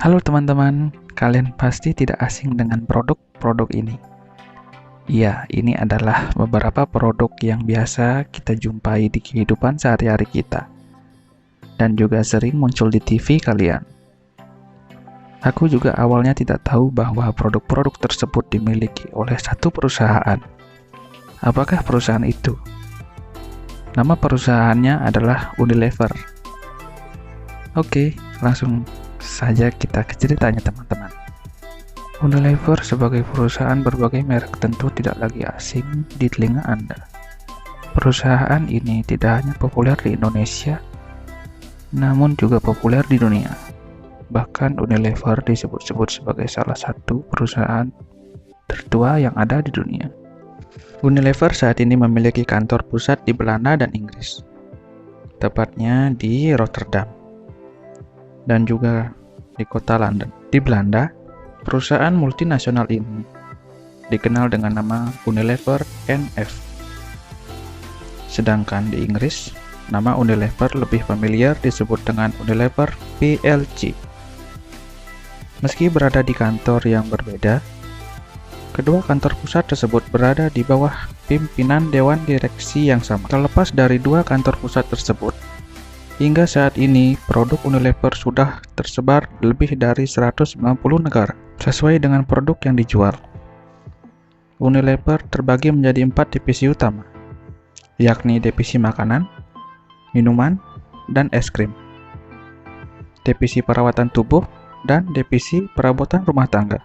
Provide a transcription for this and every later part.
Halo teman-teman, kalian pasti tidak asing dengan produk-produk ini. Iya, ini adalah beberapa produk yang biasa kita jumpai di kehidupan sehari-hari kita, dan juga sering muncul di TV kalian. Aku juga awalnya tidak tahu bahwa produk-produk tersebut dimiliki oleh satu perusahaan. Apakah perusahaan itu? Nama perusahaannya adalah Unilever. Oke, langsung saja kita ke ceritanya teman-teman. Unilever sebagai perusahaan berbagai merek tentu tidak lagi asing di telinga Anda. Perusahaan ini tidak hanya populer di Indonesia, namun juga populer di dunia. Bahkan Unilever disebut-sebut sebagai salah satu perusahaan tertua yang ada di dunia. Unilever saat ini memiliki kantor pusat di Belanda dan Inggris, tepatnya di Rotterdam, dan juga di kota London. Di Belanda, perusahaan multinasional ini dikenal dengan nama Unilever NV. Sedangkan di Inggris, nama Unilever lebih familiar disebut dengan Unilever PLC. Meski berada di kantor yang berbeda, kedua kantor pusat tersebut berada di bawah pimpinan dewan direksi yang sama. Terlepas dari dua kantor pusat tersebut, hingga saat ini produk Unilever sudah tersebar lebih dari 190 negara. Sesuai dengan produk yang dijual, Unilever terbagi menjadi 4 divisi utama, yakni divisi makanan, minuman, dan es krim, divisi perawatan tubuh, dan divisi perabotan rumah tangga.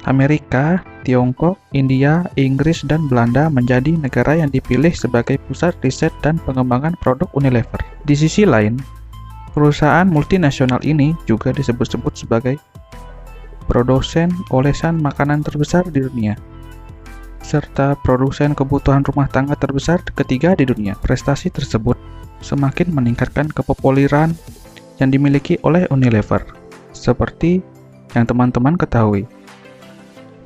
Amerika, Tiongkok, India, Inggris, dan Belanda menjadi negara yang dipilih sebagai pusat riset dan pengembangan produk Unilever. Di sisi lain, perusahaan multinasional ini juga disebut-sebut sebagai produsen olesan makanan terbesar di dunia, serta produsen kebutuhan rumah tangga terbesar ketiga di dunia. Prestasi tersebut semakin meningkatkan kepopuleran yang dimiliki oleh Unilever. Seperti yang teman-teman ketahui,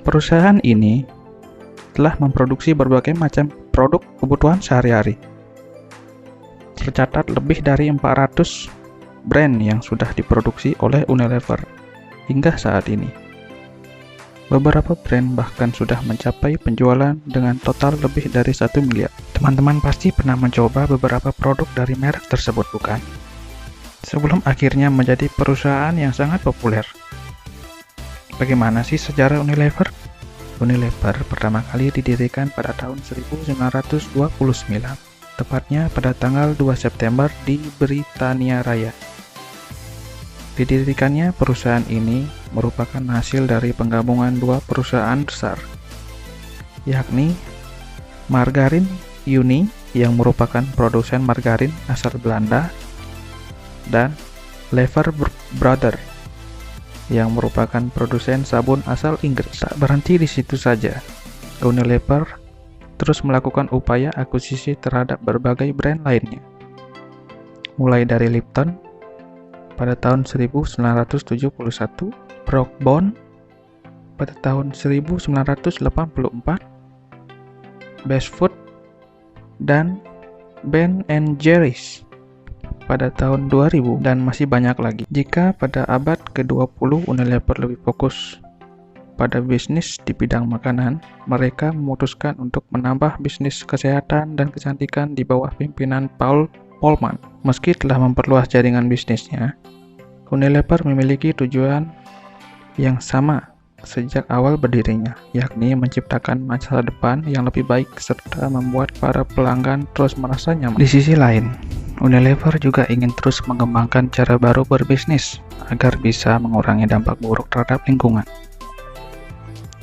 perusahaan ini telah memproduksi berbagai macam produk kebutuhan sehari-hari. Tercatat lebih dari 400 brand yang sudah diproduksi oleh Unilever hingga saat ini. Beberapa brand bahkan sudah mencapai penjualan dengan total lebih dari 1 miliar. Teman-teman pasti pernah mencoba beberapa produk dari merek tersebut, bukan? Sebelum akhirnya menjadi perusahaan yang sangat populer. Bagaimana sih sejarah Unilever? Unilever pertama kali didirikan pada tahun 1929, tepatnya pada tanggal 2 September di Britania Raya. Didirikannya perusahaan ini merupakan hasil dari penggabungan dua perusahaan besar, yakni Margarin Unie yang merupakan produsen margarin asal Belanda, dan Lever Brothers yang merupakan produsen sabun asal Inggris. Tak berhenti di situ saja, Unilever terus melakukan upaya akuisisi terhadap berbagai brand lainnya, mulai dari Lipton pada tahun 1971, Brooke-Bond pada tahun 1984, Best Food, dan Ben & Jerry's pada tahun 2000, dan masih banyak lagi. Jika pada abad ke-20 Unilever lebih fokus pada bisnis di bidang makanan, mereka memutuskan untuk menambah bisnis kesehatan dan kecantikan di bawah pimpinan Paul Polman. Meski telah memperluas jaringan bisnisnya, Unilever memiliki tujuan yang sama sejak awal berdirinya, yakni menciptakan masa depan yang lebih baik serta membuat para pelanggan terus merasa nyaman. Di sisi lain, Unilever juga ingin terus mengembangkan cara baru berbisnis agar bisa mengurangi dampak buruk terhadap lingkungan.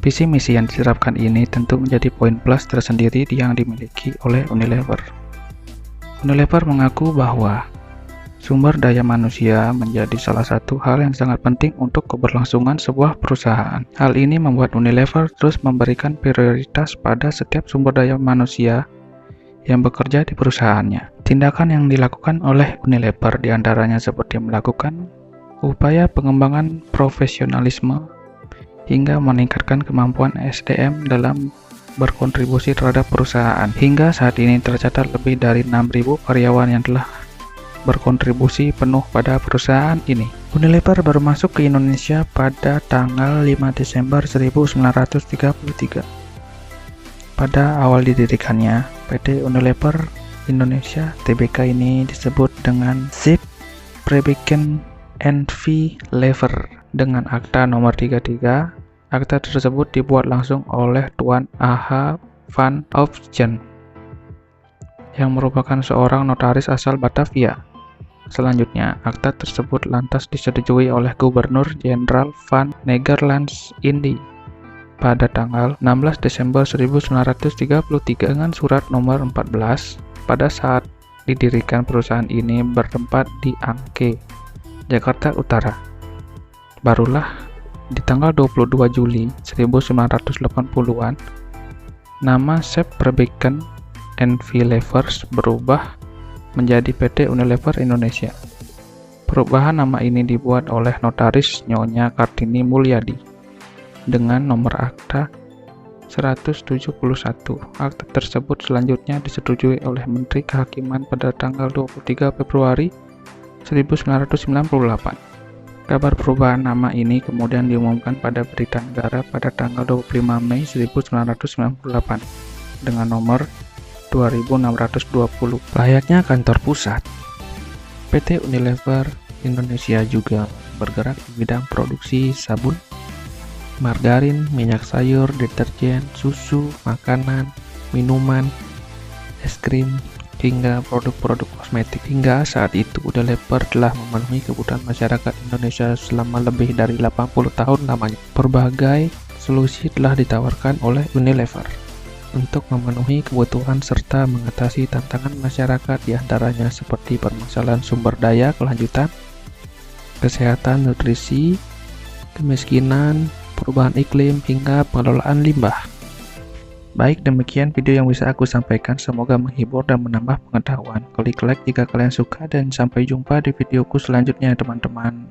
Visi misi yang diterapkan ini tentu menjadi poin plus tersendiri yang dimiliki oleh Unilever. Unilever mengaku bahwa sumber daya manusia menjadi salah satu hal yang sangat penting untuk keberlangsungan sebuah perusahaan. Hal ini membuat Unilever terus memberikan prioritas pada setiap sumber daya manusia yang bekerja di perusahaannya. Tindakan yang dilakukan oleh Unilever diantaranya seperti melakukan upaya pengembangan profesionalisme hingga meningkatkan kemampuan SDM dalam berkontribusi terhadap perusahaan. Hingga saat ini tercatat lebih dari 6.000 karyawan yang telah berkontribusi penuh pada perusahaan ini. Unilever baru masuk ke Indonesia pada tanggal 5 Desember 1933. Pada awal didirikannya, PT Unilever Indonesia Tbk ini disebut dengan Sip Fabrieken N.V. Lever. Dengan akta nomor 33, akta tersebut dibuat langsung oleh Tuan A.H. van Opsjen yang merupakan seorang notaris asal Batavia. Selanjutnya, akta tersebut lantas disetujui oleh Gubernur Jenderal van Nederlands Indië pada tanggal 16 Desember 1933 dengan surat nomor 14. Pada saat didirikan perusahaan ini bertempat di Angke, Jakarta Utara. Barulah di tanggal 22 Juli 1980-an, nama Sip Fabrieken N.V. Levers berubah menjadi PT Unilever Indonesia. Perubahan nama ini dibuat oleh Notaris Nyonya Kartini Mulyadi dengan nomor akta 171. Akta tersebut selanjutnya disetujui oleh Menteri Kehakiman pada tanggal 23 Februari 1998. Kabar perubahan nama ini kemudian diumumkan pada Berita Negara pada tanggal 25 Mei 1998 dengan nomor 2620. Layaknya kantor pusat, PT Unilever Indonesia juga bergerak di bidang produksi sabun, margarin, minyak sayur, deterjen, susu, makanan, minuman, es krim, hingga produk-produk kosmetik. Hingga saat itu, Unilever telah memenuhi kebutuhan masyarakat Indonesia selama lebih dari 80 tahun lamanya. Berbagai solusi telah ditawarkan oleh Unilever untuk memenuhi kebutuhan serta mengatasi tantangan masyarakat, diantaranya seperti permasalahan sumber daya kelanjutan, kesehatan, nutrisi, kemiskinan, perubahan iklim, hingga pengelolaan limbah. Baik, demikian video yang bisa aku sampaikan. Semoga menghibur dan menambah pengetahuan. Klik like jika kalian suka dan sampai jumpa di videoku selanjutnya, teman-teman.